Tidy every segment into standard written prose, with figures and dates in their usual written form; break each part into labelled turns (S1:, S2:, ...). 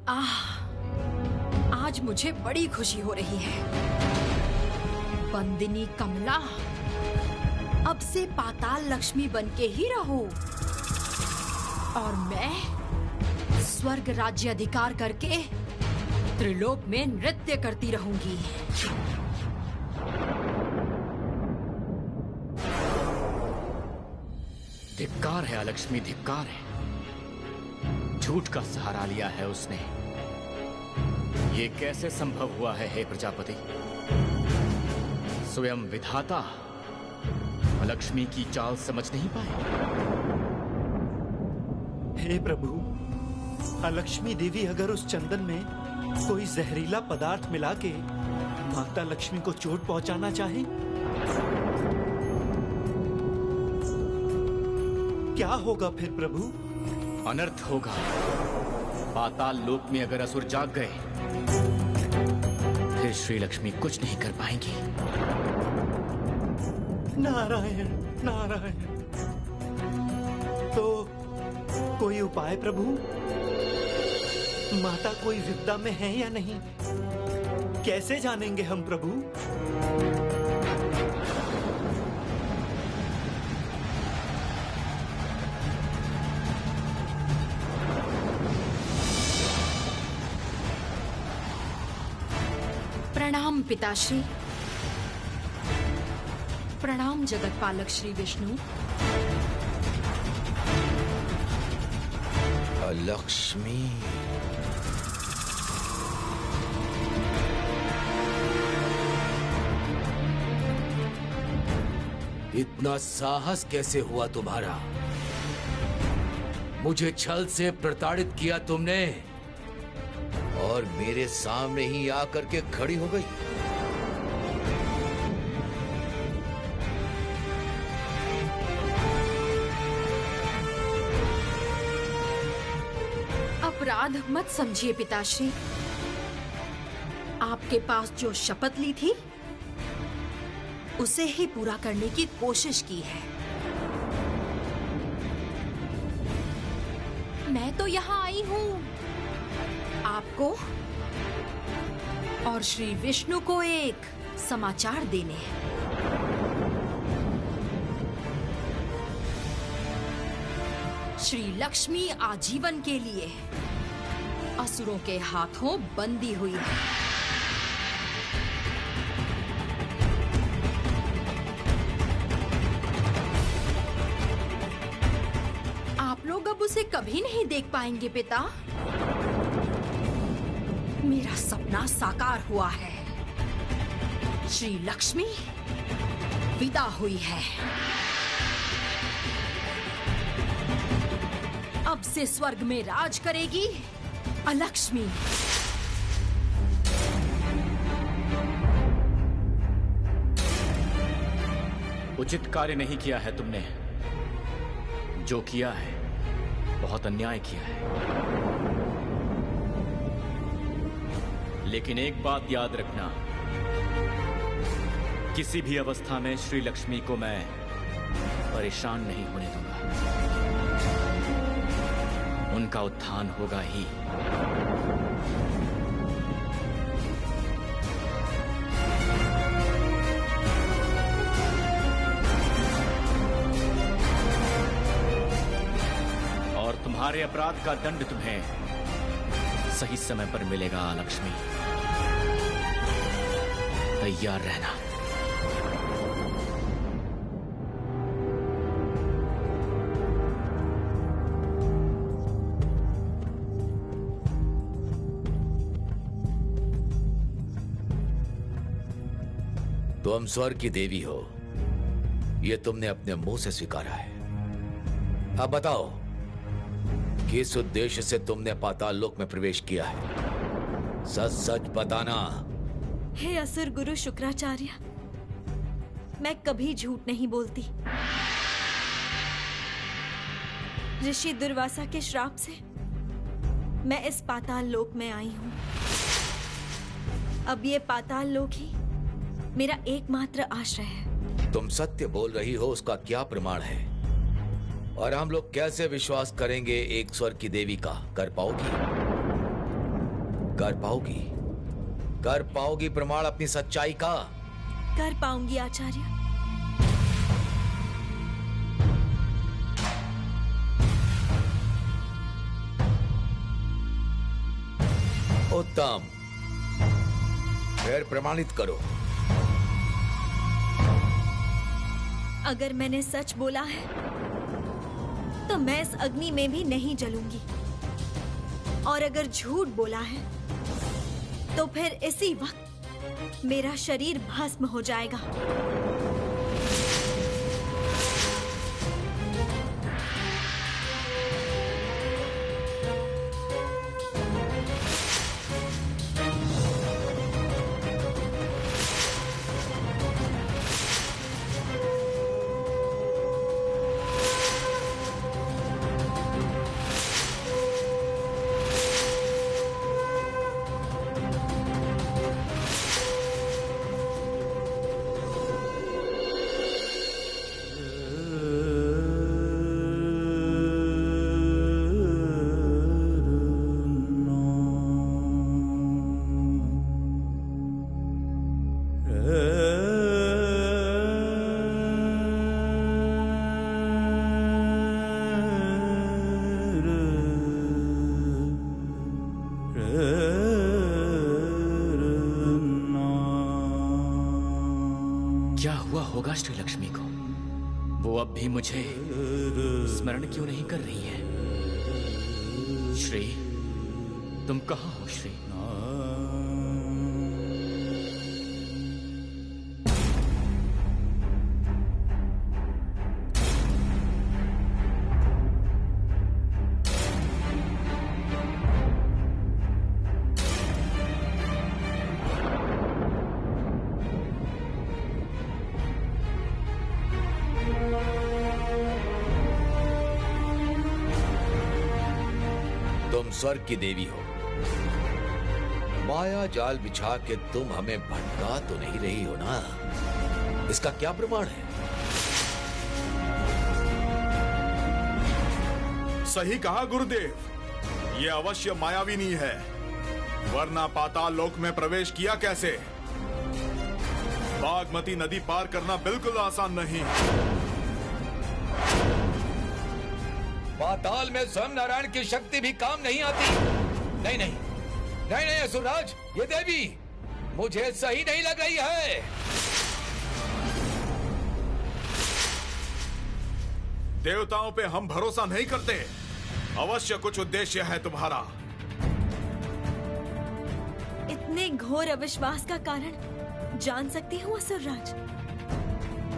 S1: आज मुझे बड़ी खुशी हो रही है। बंदिनी कमला, अब से पाताल लक्ष्मी बनके ही रहूं और मैं स्वर्ग राज्य अधिकार करके त्रिलोक में नृत्य करती रहूंगी।
S2: धिक्कार है अलक्ष्मी, धिक्कार है। झूठ का सहारा लिया है उसने। ये कैसे संभव हुआ है हे प्रजापति? स्वयं विधाता अलक्ष्मी की चाल समझ नहीं पाए।
S3: हे प्रभु, अलक्ष्मी देवी अगर उस चंदन में कोई जहरीला पदार्थ मिला के माता लक्ष्मी को चोट पहुंचाना चाहे, क्या होगा फिर प्रभु?
S2: अनर्थ होगा। पाताल लोक में अगर असुर जाग गए फिर श्री लक्ष्मी कुछ नहीं कर पाएंगी।
S3: नारायण नारायण। तो कोई उपाय प्रभु? माता कोई विपदा में है या नहीं, कैसे जानेंगे हम प्रभु?
S1: प्रणाम पिताश्री। प्रणाम जगतपालक श्री विष्णु।
S4: लक्ष्मी, इतना साहस कैसे हुआ तुम्हारा? मुझे छल से प्रताड़ित किया तुमने और मेरे सामने ही आकर के खड़ी हो गई।
S1: अपराध मत समझिए पिताश्री। आपके पास जो शपथ ली थी उसे ही पूरा करने की कोशिश की है। मैं तो यहाँ आई हूँ आपको और श्री विष्णु को एक समाचार देने। श्री लक्ष्मी आजीवन के लिए असुरों के हाथों बंदी हुई है। आप लोग अब उसे कभी नहीं देख पाएंगे पिता। मेरा सपना साकार हुआ है। श्री लक्ष्मी विदा हुई है। अब से स्वर्ग में राज करेगी अलक्ष्मी।
S2: उचित कार्य नहीं किया है तुमने। जो किया है बहुत अन्याय किया है। लेकिन एक बात याद रखना, किसी भी अवस्था में श्री लक्ष्मी को मैं परेशान नहीं होने दूंगा। उनका उत्थान होगा ही। और तुम्हारे अपराध का दंड तुम्हें सही समय पर मिलेगा लक्ष्मी। तैयार रहना।
S4: तुम स्वर्ग की देवी हो, यह तुमने अपने मुंह से स्वीकारा है। अब बताओ, किस उद्देश्य से तुमने पाताल लोक में प्रवेश किया है? सच सच बताना।
S5: हे असुर गुरु शुक्राचार्य, मैं कभी झूठ नहीं बोलती। ऋषि दुर्वासा के श्राप से मैं इस पाताल लोक में आई हूं। अब ये पाताल लोक ही मेरा एकमात्र आश्रय है।
S4: तुम सत्य बोल रही हो, उसका क्या प्रमाण है? और हम लोग कैसे विश्वास करेंगे एक स्वर्ग की देवी का? कर पाओगी? कर पाओगी प्रमाण अपनी सच्चाई का?
S5: कर पाऊंगी आचार्य।
S4: उत्तम, फिर प्रमाणित करो।
S5: अगर मैंने सच बोला है तो मैं इस अग्नि में भी नहीं जलूंगी, और अगर झूठ बोला है तो फिर इसी वक्त मेरा शरीर भस्म हो जाएगा।
S2: क्या हुआ होगा श्री लक्ष्मी को? वो अब भी मुझे स्मरण क्यों नहीं कर रही है? श्री, तुम कहाँ हो श्री?
S4: तुम स्वर्ग की देवी हो। माया जाल बिछा के तुम हमें भटका तो नहीं रही हो ना? इसका क्या प्रमाण है?
S6: सही कहा गुरुदेव, ये अवश्य मायाविनी है, वरना पाताल लोक में प्रवेश किया कैसे? बागमती नदी पार करना बिल्कुल आसान नहीं।
S4: पाताल में स्वयं नारायण की शक्ति भी काम नहीं आती। नहीं नहीं नहीं नहीं असुरराज, ये देवी मुझे सही नहीं लग रही है।
S6: देवताओं पे हम भरोसा नहीं करते, अवश्य कुछ उद्देश्य है तुम्हारा।
S5: इतने घोर अविश्वास का कारण जान सकती हूँ असुरराज?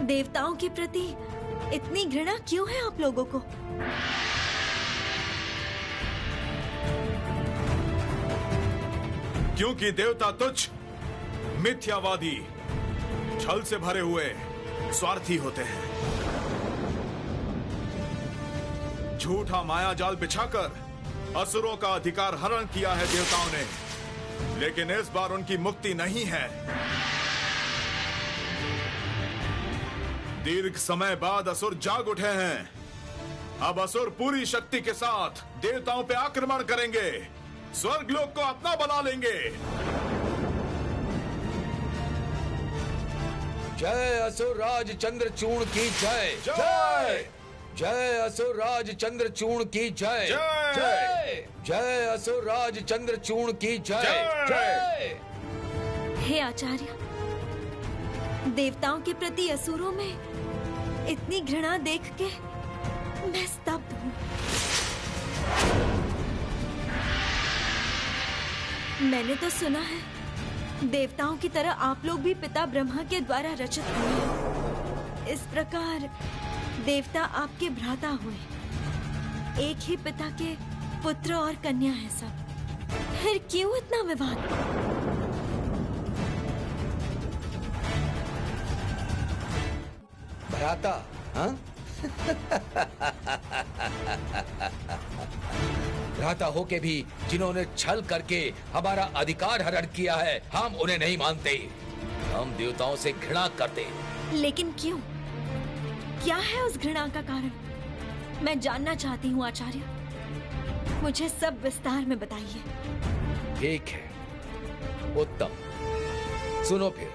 S5: देवताओं के प्रति इतनी घृणा क्यों है आप लोगों को?
S6: क्योंकि देवता तुच्छ, मिथ्यावादी, छल से भरे हुए स्वार्थी होते हैं। झूठा माया जाल बिछाकर असुरों का अधिकार हरण किया है देवताओं ने, लेकिन इस बार उनकी मुक्ति नहीं है। दीर्घ समय बाद असुर जाग उठे हैं। अब असुर पूरी शक्ति के साथ देवताओं पे आक्रमण करेंगे, स्वर्गलोक को अपना बना लेंगे।
S4: जय असुरराज चंद्रचूर्ण की जय।
S6: जय
S4: जय असुरराज चंद्रचूर्ण की जय।
S6: जय
S4: जय असुरराज चंद्रचूर्ण की जय।
S6: जय।
S5: हे आचार्य, देवताओं के प्रति असुरों में इतनी घृणा देख के मैं स्तब्ध हूँ। मैंने तो सुना है देवताओं की तरह आप लोग भी पिता ब्रह्मा के द्वारा रचित हुए हैं। इस प्रकार देवता आपके भ्राता हुए, एक ही पिता के पुत्र और कन्या है सब, फिर क्यों इतना विवाद?
S4: भ्राता? हाँ? भ्राता होके भी जिन्होंने छल करके हमारा अधिकार हरण किया है, हम उन्हें नहीं मानते। हम देवताओं से घृणा करते।
S5: लेकिन क्यों? क्या है उस घृणा का कारण? मैं जानना चाहती हूँ आचार्य, मुझे सब विस्तार में बताइए।
S4: ठीक है, उत्तम। सुनो फिर,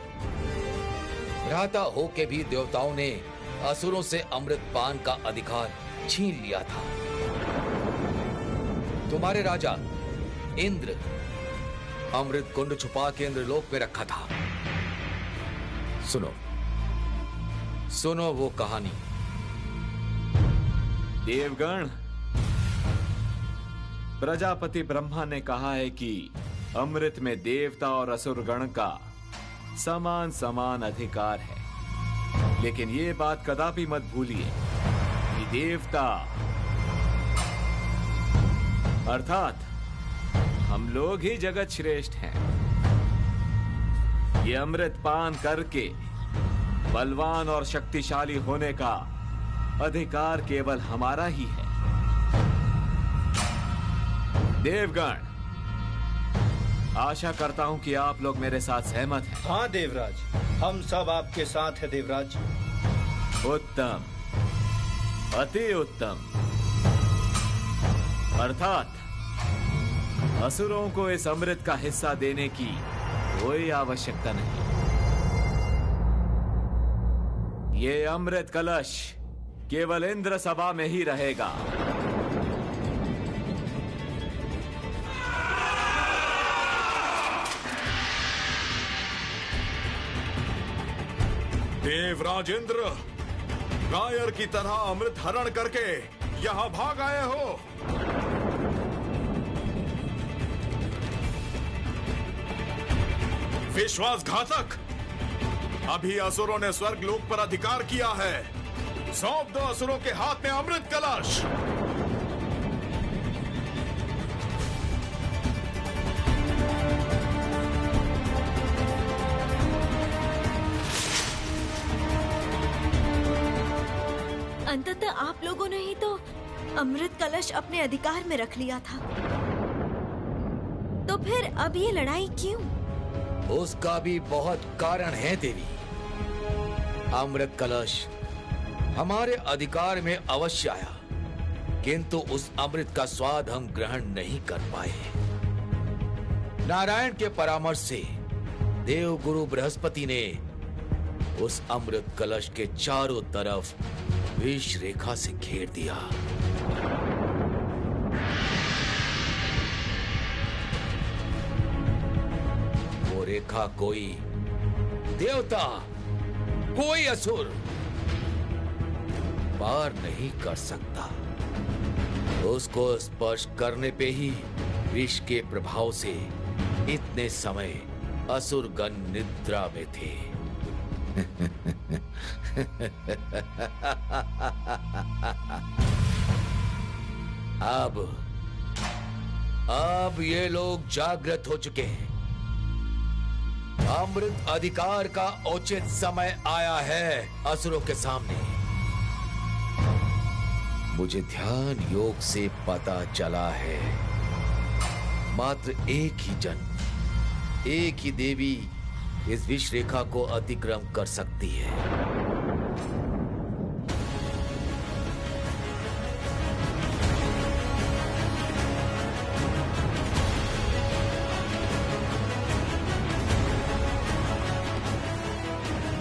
S4: भ्राता हो के भी देवताओं ने असुरों से अमृत पान का अधिकार छीन लिया था। तुम्हारे राजा इंद्र अमृत कुंड छुपा के इंद्रलोक में रखा था। सुनो सुनो वो कहानी।
S7: देवगण, प्रजापति ब्रह्मा ने कहा है कि अमृत में देवता और असुरगण का समान समान अधिकार है, लेकिन ये बात कदापि मत भूलिए कि देवता अर्थात हम लोग ही जगत श्रेष्ठ हैं। ये अमृत पान करके बलवान और शक्तिशाली होने का अधिकार केवल हमारा ही है। देवगण, आशा करता हूं कि आप लोग मेरे साथ सहमत हैं।
S3: हाँ देवराज, हम सब आपके साथ हैं देवराज।
S7: उत्तम, अति उत्तम। अर्थात असुरों को इस अमृत का हिस्सा देने की कोई आवश्यकता नहीं। ये अमृत कलश केवल इंद्र सभा में ही रहेगा।
S6: देवराज इंद्र, कायर की तरह अमृत हरण करके यहां भाग आए हो। विश्वासघातक, अभी असुरों ने स्वर्ग लोक पर अधिकार किया है। सौंप दो असुरों के हाथ में अमृत कलश।
S5: अंततः आप लोगों ने ही तो अमृत कलश अपने अधिकार में रख लिया था, तो फिर अब ये लड़ाई क्यों?
S4: उसका भी बहुत कारण है देवी। अमृत कलश हमारे अधिकार में अवश्य आया, किंतु उस अमृत का स्वाद हम ग्रहण नहीं कर पाए। नारायण के परामर्श से देव गुरु बृहस्पति ने उस अमृत कलश के चारों तरफ विष रेखा से घेर दिया। वो रेखा कोई देवता, कोई असुर पार नहीं कर सकता। उसको स्पर्श करने पे ही विष के प्रभाव से इतने समय असुरगण निद्रा में थे। अब ये लोग जागृत हो चुके हैं। अमृत अधिकार का उचित समय आया है असुरों के सामने। मुझे ध्यान योग से पता चला है, मात्र एक ही जन, एक ही देवी इस विष रेखा को अतिक्रम कर सकती है।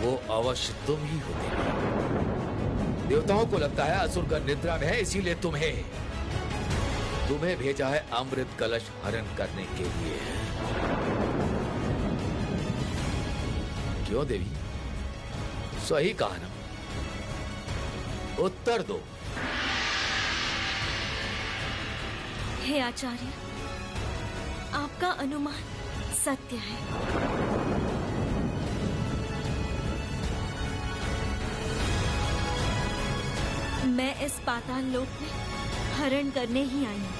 S4: वो अवश्य तुम ही हो देवी। देवताओं को लगता है असुरगण निद्रा में है, इसीलिए तुम्हें भेजा है अमृत कलश हरण करने के लिए। क्यों देवी, सही कहा ना? उत्तर दो।
S5: हे आचार्य, आपका अनुमान सत्य है। मैं इस पाताल लोक में हरण करने ही आई हूं,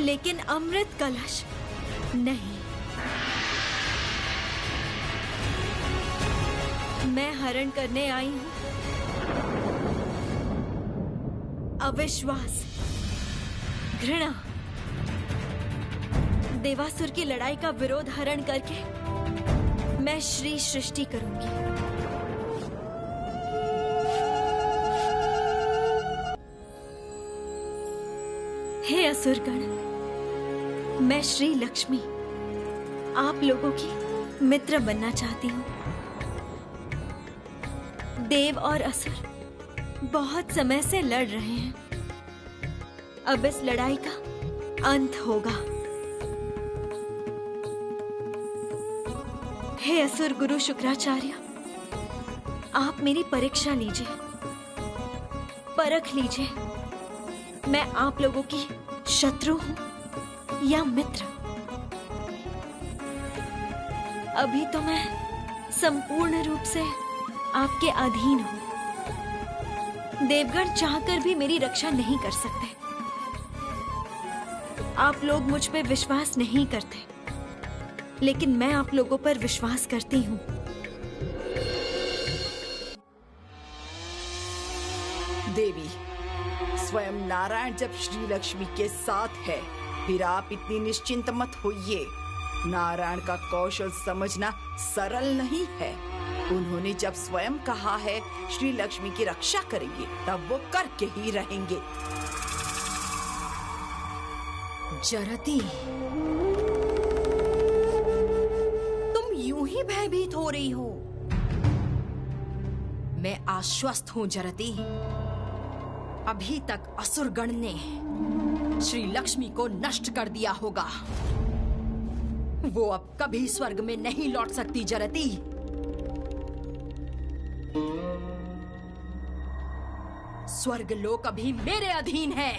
S5: लेकिन अमृत कलश नहीं। मैं हरण करने आई हूं अविश्वास, घृणा, देवासुर की लड़ाई का विरोध हरण करके मैं श्री सृष्टि करूंगी। हे असुरगण, मैं श्री लक्ष्मी आप लोगों की मित्र बनना चाहती हूँ। देव और असुर बहुत समय से लड़ रहे हैं। अब इस लड़ाई का अंत होगा। हे असुर गुरु शुक्राचार्य, आप मेरी परीक्षा लीजिए, परख लीजिए, मैं आप लोगों की शत्रु हूं या मित्र। अभी तो मैं संपूर्ण रूप से आपके अधीन हूं। देवगण चाहकर भी मेरी रक्षा नहीं कर सकते। आप लोग मुझ पे विश्वास नहीं करते, लेकिन मैं आप लोगों पर विश्वास करती हूँ।
S8: देवी, स्वयं नारायण जब श्री लक्ष्मी के साथ है, फिर आप इतनी निश्चिंत मत होइए। नारायण का कौशल समझना सरल नहीं है। उन्होंने जब स्वयं कहा है श्री लक्ष्मी की रक्षा करेंगे, तब वो करके ही रहेंगे।
S1: जरती, तुम यूं ही भयभीत हो रही हो। मैं आश्वस्त हूं जरती। अभी तक असुरगण ने श्री लक्ष्मी को नष्ट कर दिया होगा। वो अब कभी स्वर्ग में नहीं लौट सकती जरती। स्वर्ग लोक अभी मेरे अधीन है।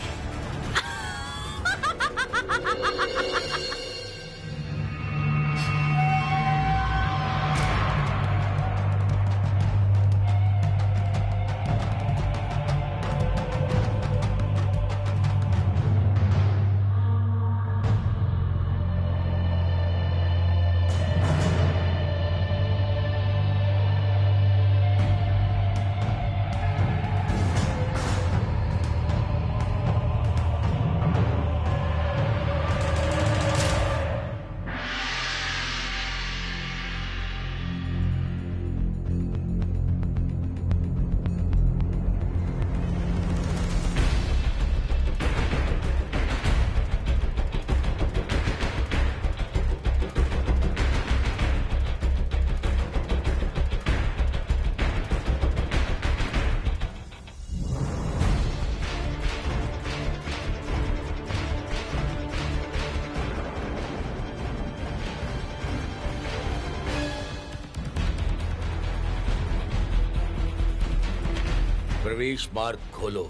S4: प्रवेश मार्ग खोलो।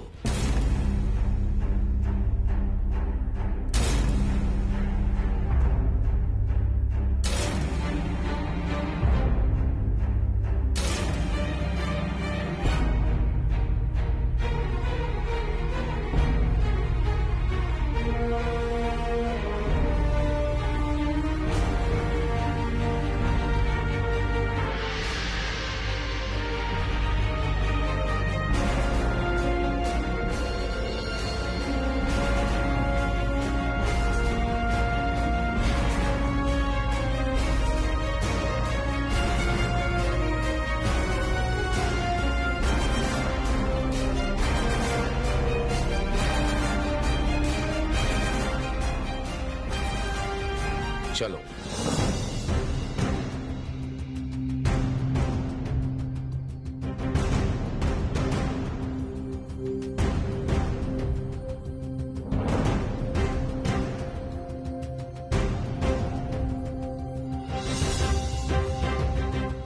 S4: चलो।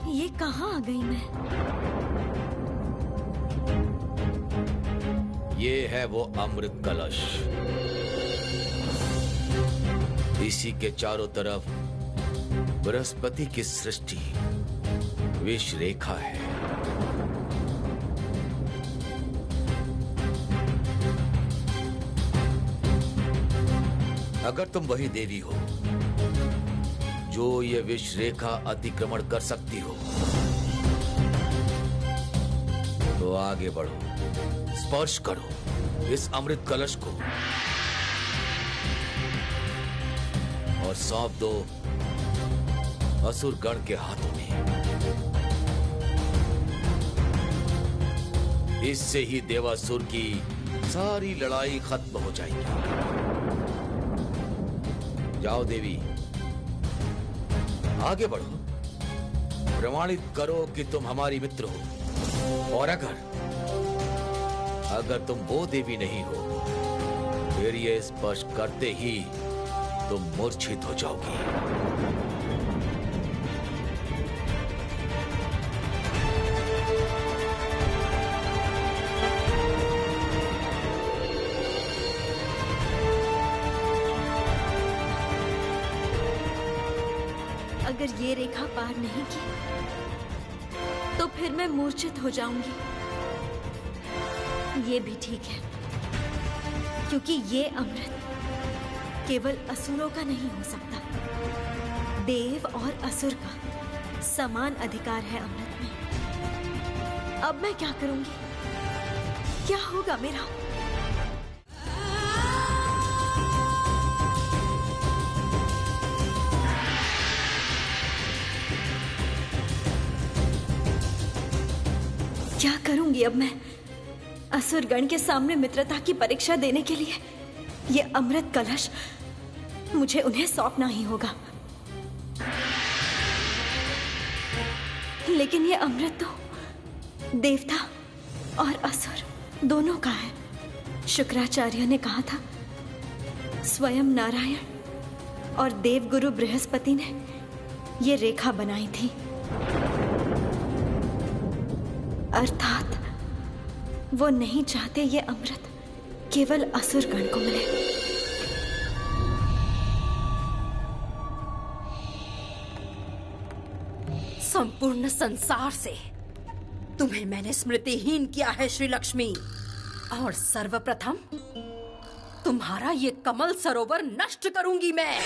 S5: ये कहाँ आ गई मैं?
S4: ये है वो अमृत कलश। इसी के चारों तरफ बृहस्पति की सृष्टि विष रेखा है। अगर तुम वही देवी हो जो ये विष रेखा अतिक्रमण कर सकती हो, तो आगे बढ़ो, स्पर्श करो इस अमृत कलश को और सौंप दो असुरगण के हाथों में। इससे ही देवासुर की सारी लड़ाई खत्म हो जाएगी। जाओ देवी, आगे बढ़ो, प्रमाणित करो कि तुम हमारी मित्र हो, और अगर तुम वो देवी नहीं हो, फिर ये स्पर्श करते ही तुम मूर्छित हो जाओगी।
S5: अगर ये रेखा पार नहीं की तो फिर मैं मूर्छित हो जाऊंगी। ये भी ठीक है, क्योंकि ये अमृत केवल असुरों का नहीं हो सकता। देव और असुर का समान अधिकार है अमृत में। अब मैं क्या करूंगी? क्या होगा मेरा? क्या करूंगी अब मैं? असुरगण के सामने मित्रता की परीक्षा देने के लिए ये अमृत कलश मुझे उन्हें सौंपना ही होगा। लेकिन ये अमृत तो देवता और असुर दोनों का है। शुक्राचार्य ने कहा था स्वयं नारायण और देवगुरु बृहस्पति ने ये रेखा बनाई थी, अर्थात वो नहीं चाहते ये अमृत केवल असुरगण को मिले।
S1: संपूर्ण संसार से तुम्हें मैंने स्मृतिहीन किया है श्री लक्ष्मी, और सर्वप्रथम तुम्हारा ये कमल सरोवर नष्ट करूंगी मैं।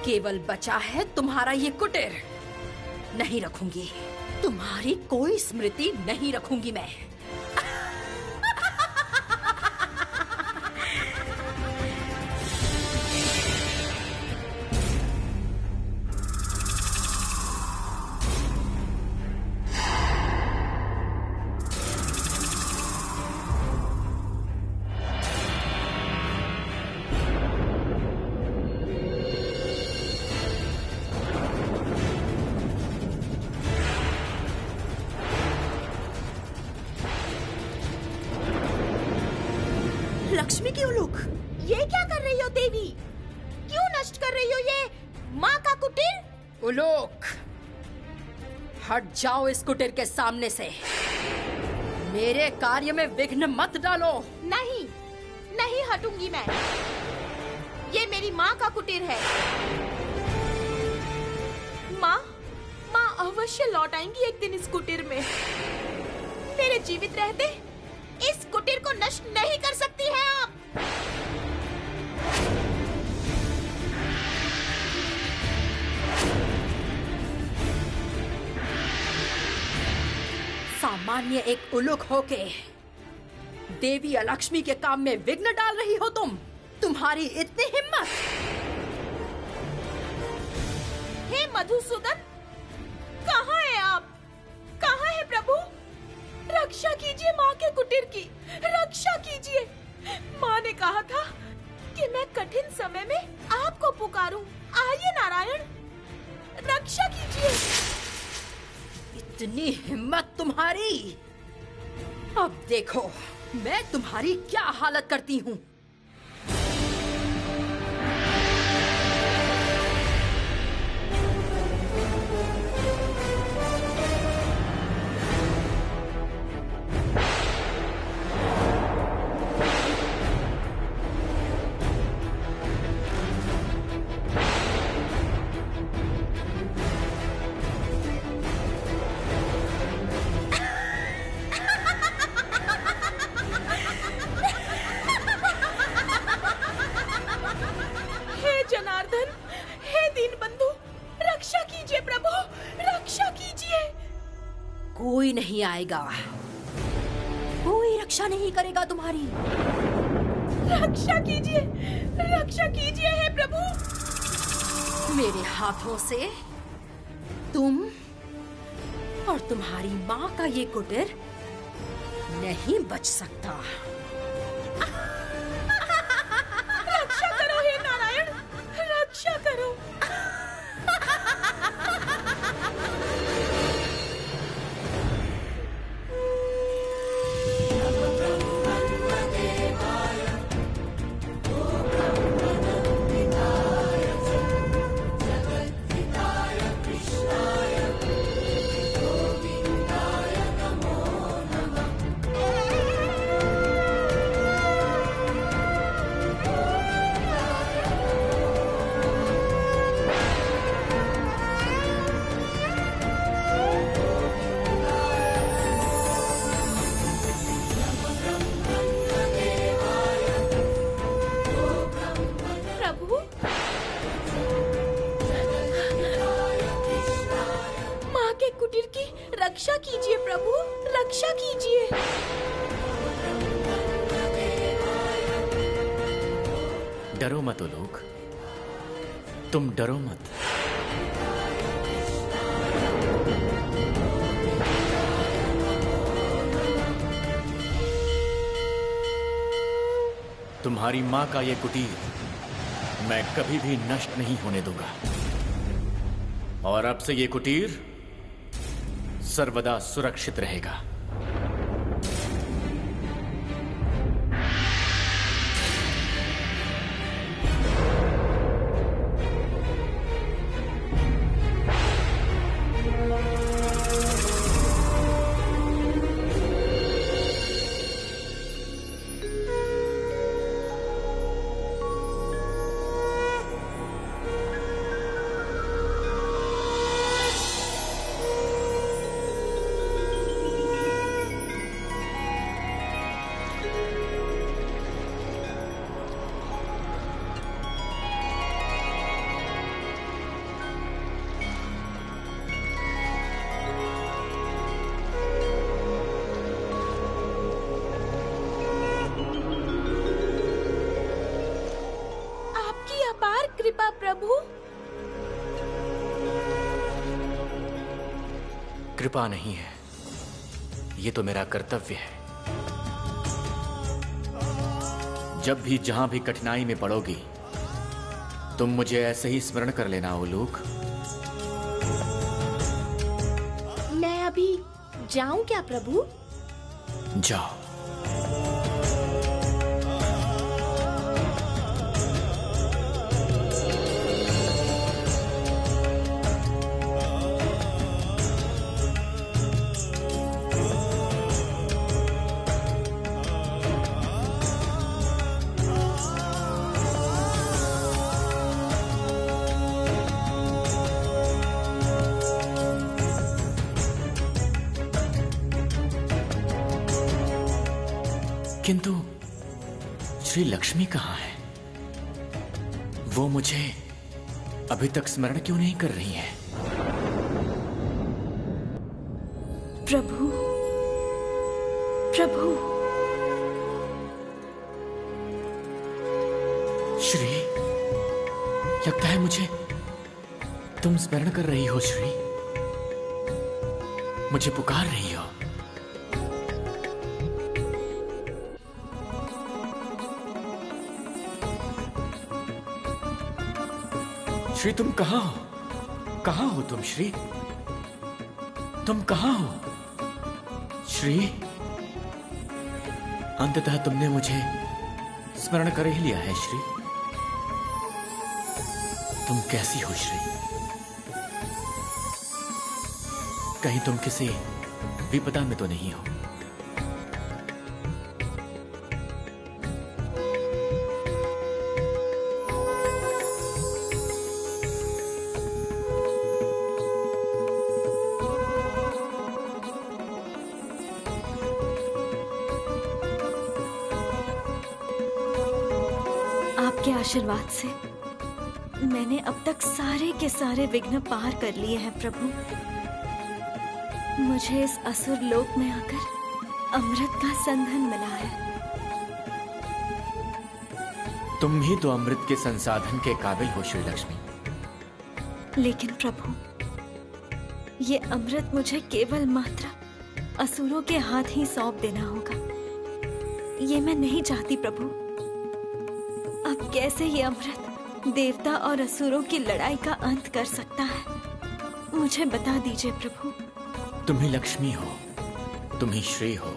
S1: केवल बचा है तुम्हारा ये कुटीर। नहीं रखूंगी, तुम्हारी कोई स्मृति नहीं रखूंगी मैं।
S9: लक्ष्मी की उलूक, ये क्या कर रही हो देवी? क्यों नष्ट कर रही हो ये माँ का कुटीर?
S1: उलूक, हट जाओ इस कुटीर के सामने से। मेरे कार्य में विघ्न मत डालो।
S9: नहीं, नहीं हटूंगी मैं। ये मेरी माँ का कुटीर है। माँ अवश्य लौट आएंगी एक दिन इस कुटीर में। मेरे जीवित रहते इस कुटीर को नष्ट नहीं कर सकती हैं आप।
S1: सामान्य एक उलूक होके देवी अलक्ष्मी के काम में विघ्न डाल रही हो तुम? तुम्हारी इतनी हिम्मत?
S9: हे मधुसूदन, कहाँ है आप? कहाँ है प्रभु? रक्षा कीजिए माँ के कुटीर की, रक्षा कीजिए। माँ ने कहा था कि मैं कठिन समय में आपको पुकारूं। आइए नारायण, रक्षा कीजिए।
S1: इतनी हिम्मत तुम्हारी? अब देखो मैं तुम्हारी क्या हालत करती हूँ।
S9: जनार्दन, हे दीन बंधु, रक्षा कीजिए प्रभु, रक्षा कीजिए।
S1: कोई नहीं आएगा, कोई रक्षा नहीं करेगा तुम्हारी।
S9: रक्षा कीजिए, रक्षा कीजिए हे प्रभु।
S1: मेरे हाथों से तुम और तुम्हारी माँ का ये कुटीर नहीं बच सकता।
S9: रक्षा करो हे नारायण, रक्षा करो। रक्षा कीजिए प्रभु, रक्षा कीजिए।
S2: डरो मत लोग, तुम डरो मत। तुम्हारी मां का यह कुटीर मैं कभी भी नष्ट नहीं होने दूंगा, और अब से यह कुटीर सर्वदा सुरक्षित रहेगा।
S9: कृपा प्रभु।
S2: कृपा नहीं है, ये तो मेरा कर्तव्य है। जब भी जहां भी कठिनाई में पड़ोगी, तुम मुझे ऐसे ही स्मरण कर लेना उलूक।
S9: मैं अभी जाऊं क्या प्रभु?
S2: जाओ। किंतु श्री लक्ष्मी कहाँ है? वो मुझे अभी तक स्मरण क्यों नहीं कर रही है?
S5: प्रभु, प्रभु।
S2: श्री, लगता है मुझे तुम स्मरण कर रही हो श्री। मुझे पुकार रही हो। श्री, तुम कहाँ हो? कहाँ हो तुम श्री? तुम कहाँ हो श्री? अंततः तुमने मुझे स्मरण कर ही लिया है श्री। तुम कैसी हो श्री? कहीं तुम किसी विपदा में तो नहीं हो?
S5: आपके आशीर्वाद से मैंने अब तक सारे के सारे विघ्न पार कर लिए हैं प्रभु। मुझे इस असुर लोक में आकर अमृत का संधन मिला है।
S2: तुम ही तो अमृत के संसाधन के काबिल हो श्री लक्ष्मी।
S5: लेकिन प्रभु, ये अमृत मुझे केवल मात्र असुरों के हाथ ही सौंप देना होगा। ये मैं नहीं चाहती प्रभु। अब कैसे ये अमृत देवता और असुरों की लड़ाई का अंत कर सकता है, मुझे बता दीजिए प्रभु।
S2: तुम ही लक्ष्मी हो, तुम ही श्री हो,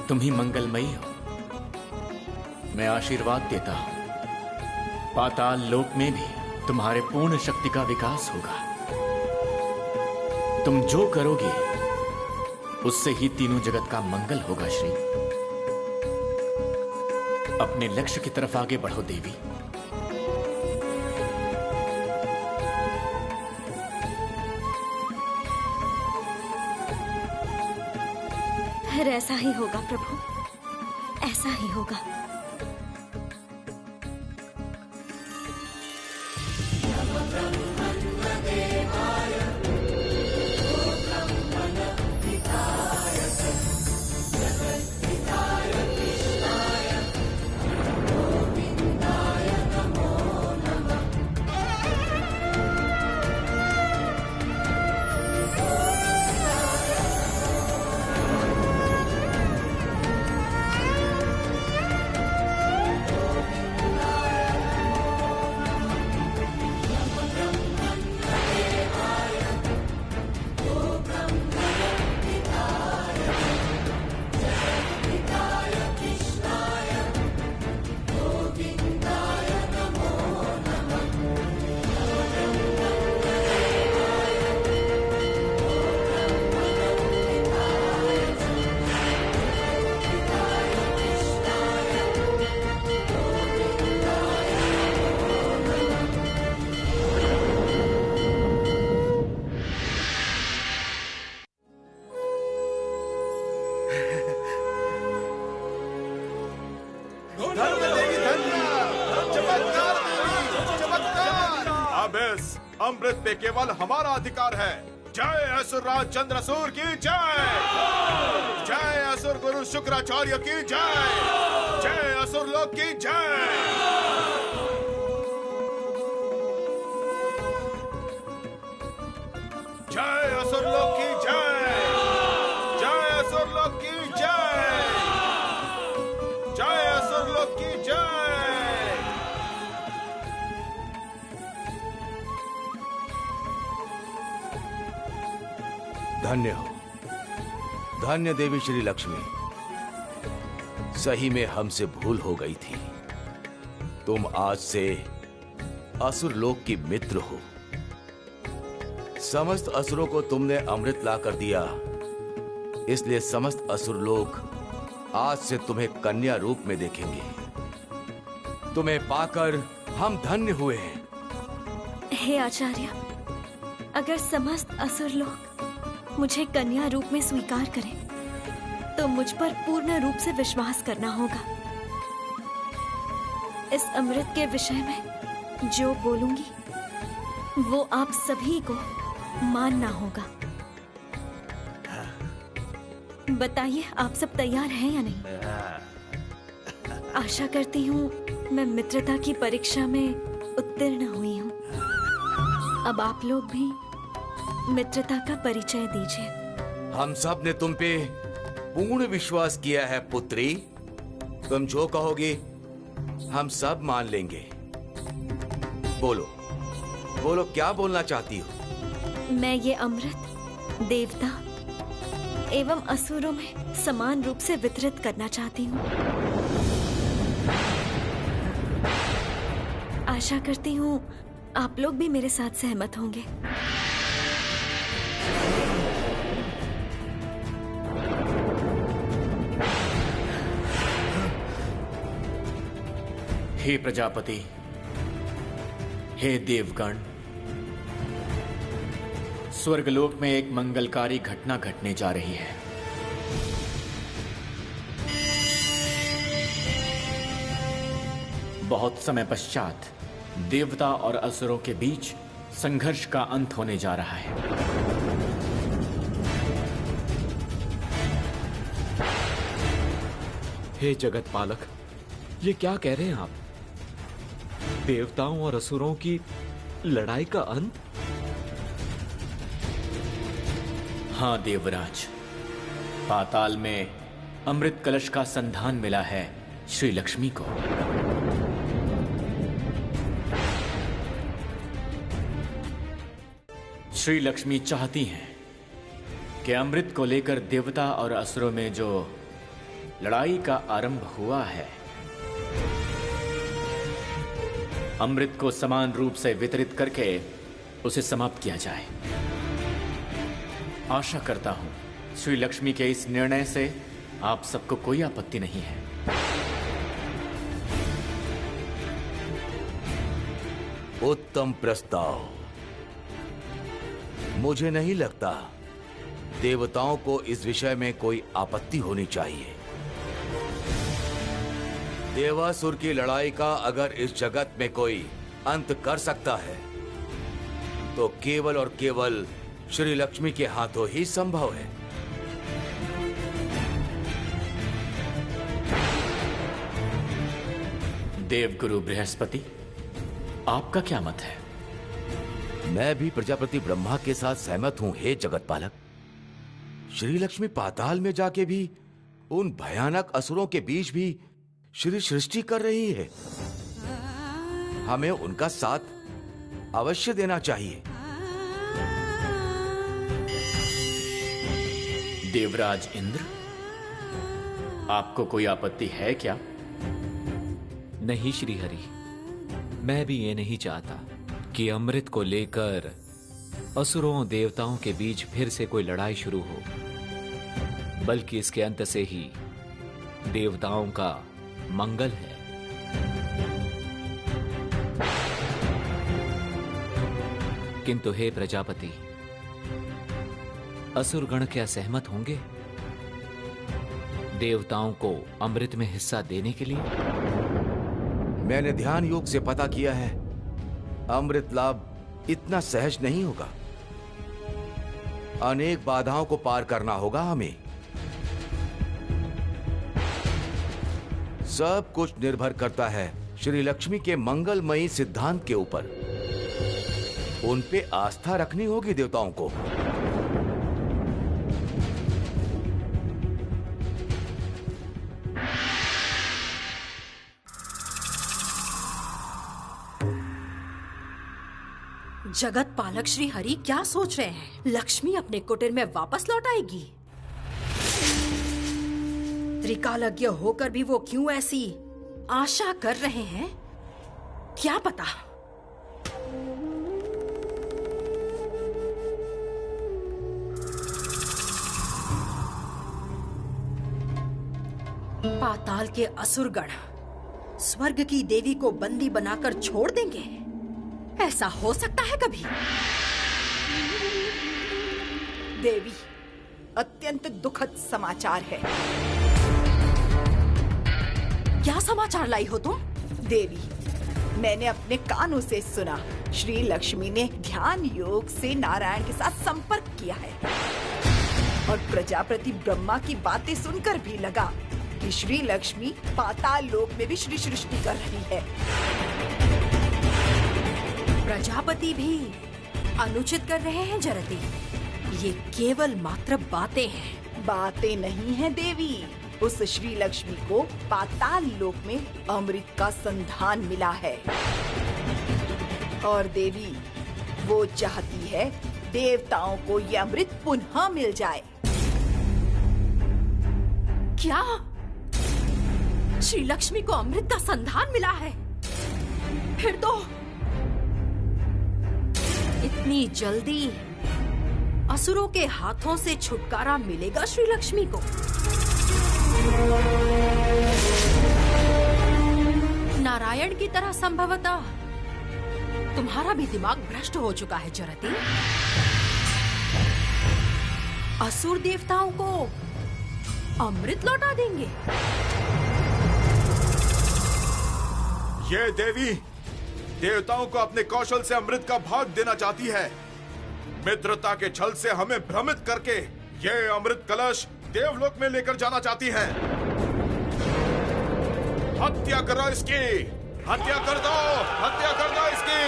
S2: तुम ही मंगलमयी हो। मैं आशीर्वाद देता हूं, पाताल लोक में भी तुम्हारे पूर्ण शक्ति का विकास होगा। तुम जो करोगे उससे ही तीनों जगत का मंगल होगा श्री। अपने लक्ष्य की तरफ आगे बढ़ो देवी।
S5: फिर ऐसा ही होगा प्रभु, ऐसा ही होगा।
S6: अमृत पे केवल हमारा अधिकार है। जय असुरराज चंद्रसूर की जय। जय असुर गुरु शुक्राचार्य की जय। जय असुर लोक की जय। जय असुर लोक की जय। जय असुर लोक की जय। जय असुर लोक की जय।
S10: धन्य हो, धन्य देवी श्री लक्ष्मी। सही में हमसे भूल हो गई थी। तुम आज से असुर लोक की मित्र हो। समस्त असुरों को तुमने अमृत ला कर दिया, इसलिए समस्त असुर लोग आज से तुम्हें कन्या रूप में देखेंगे। तुम्हें पाकर हम धन्य हुए हैं।
S5: हे आचार्य, अगर समस्त असुर लोग मुझे कन्या रूप में स्वीकार करें तो मुझ पर पूर्ण रूप से विश्वास करना होगा। इस अमृत के विषय में जो बोलूंगी वो आप सभी को मानना होगा। बताइए, आप सब तैयार हैं या नहीं? आशा करती हूँ मैं मित्रता की परीक्षा में उत्तीर्ण हुई हूँ। अब आप लोग भी मित्रता का परिचय दीजिए।
S10: हम सब ने तुम पे पूर्ण विश्वास किया है पुत्री। तुम जो कहोगी हम सब मान लेंगे। बोलो बोलो, क्या बोलना चाहती हो?
S5: मैं ये अमृत देवता एवं असुरों में समान रूप से वितरित करना चाहती हूँ। आशा करती हूँ आप लोग भी मेरे साथ सहमत होंगे।
S2: हे प्रजापति, हे देवगण, स्वर्गलोक में एक मंगलकारी घटना घटने जा रही है। बहुत समय पश्चात देवता और असुरों के बीच संघर्ष का अंत होने जा रहा है।
S7: हे जगत पालक, ये क्या कह रहे हैं आप? देवताओं और असुरों की लड़ाई का अंत?
S2: हाँ देवराज, पाताल में अमृत कलश का संधान मिला है श्री लक्ष्मी को। श्री लक्ष्मी चाहती हैं कि अमृत को लेकर देवता और असुरों में जो लड़ाई का आरंभ हुआ है, अमृत को समान रूप से वितरित करके उसे समाप्त किया जाए। आशा करता हूं श्री लक्ष्मी के इस निर्णय से आप सबको कोई आपत्ति नहीं है।
S10: उत्तम प्रस्ताव। मुझे नहीं लगता देवताओं को इस विषय में कोई आपत्ति होनी चाहिए। देवासुर की लड़ाई का अगर इस जगत में कोई अंत कर सकता है तो केवल और केवल श्री लक्ष्मी के हाथों ही संभव है।
S2: देवगुरु बृहस्पति, आपका क्या मत है?
S10: मैं भी प्रजापति ब्रह्मा के साथ सहमत हूं हे जगत पालक। श्री लक्ष्मी पाताल में जाके भी उन भयानक असुरों के बीच भी श्री सृष्टि कर रही है। हमें उनका साथ अवश्य देना चाहिए।
S2: देवराज इंद्र, आपको कोई आपत्ति है क्या?
S7: नहीं श्रीहरि, मैं भी ये नहीं चाहता कि अमृत को लेकर असुरों देवताओं के बीच फिर से कोई लड़ाई शुरू हो, बल्कि इसके अंत से ही देवताओं का मंगल है। किंतु हे प्रजापति, असुरगण क्या सहमत होंगे देवताओं को अमृत में हिस्सा देने के लिए?
S10: मैंने ध्यान योग से पता किया है, अमृत लाभ इतना सहज नहीं होगा। अनेक बाधाओं को पार करना होगा हमें। सब कुछ निर्भर करता है श्री लक्ष्मी के मंगलमयी सिद्धांत के ऊपर। उन पे आस्था रखनी होगी देवताओं को।
S1: जगत पालक श्री हरि क्या सोच रहे हैं? लक्ष्मी अपने कुटीर में वापस लौट आएगी? त्रिकालज्ञ होकर भी वो क्यों ऐसी आशा कर रहे हैं, क्या पता। पाताल के असुरगण स्वर्ग की देवी को बंदी बनाकर छोड़ देंगे? ऐसा हो सकता है कभी?
S8: देवी, अत्यंत दुखद समाचार है।
S1: क्या समाचार लाई हो तुम?
S8: देवी, मैंने अपने कानों से सुना, श्री लक्ष्मी ने ध्यान योग से नारायण के साथ संपर्क किया है। और प्रजापति ब्रह्मा की बातें सुनकर भी लगा कि श्री लक्ष्मी पाताल लोक में भी श्री सृष्टि कर रही है।
S1: प्रजापति भी अनुचित कर रहे हैं जरती। ये केवल मात्र बातें हैं।
S8: बातें नहीं हैं देवी। उस श्री लक्ष्मी को पाताल लोक में अमृत का संधान मिला है। और देवी, वो चाहती है देवताओं को ये अमृत पुनः मिल जाए।
S1: क्या? श्री लक्ष्मी को अमृत का संधान मिला है? फिर तो इतनी जल्दी असुरों के हाथों से छुटकारा मिलेगा श्री लक्ष्मी को? नारायण की तरह संभवतः तुम्हारा भी दिमाग भ्रष्ट हो चुका है जरती। असुर देवताओं को अमृत लौटा देंगे?
S6: ये देवी देवताओं को अपने कौशल से अमृत का भाग देना चाहती है। मित्रता के छल से हमें भ्रमित करके ये अमृत कलश देवलोक में लेकर जाना चाहती है। हत्या करो इसकी, हत्या कर दो, हत्या कर दो इसकी,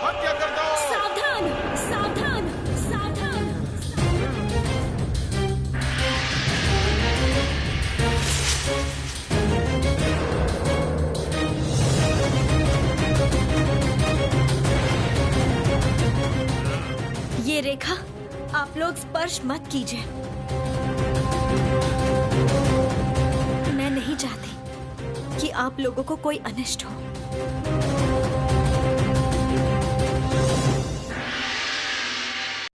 S6: हत्या कर दो।
S5: सावधान, सावधान, सावधान। ये रेखा आप लोग स्पर्श मत कीजिए। मैं नहीं चाहती कि आप लोगों को कोई अनिष्ट हो।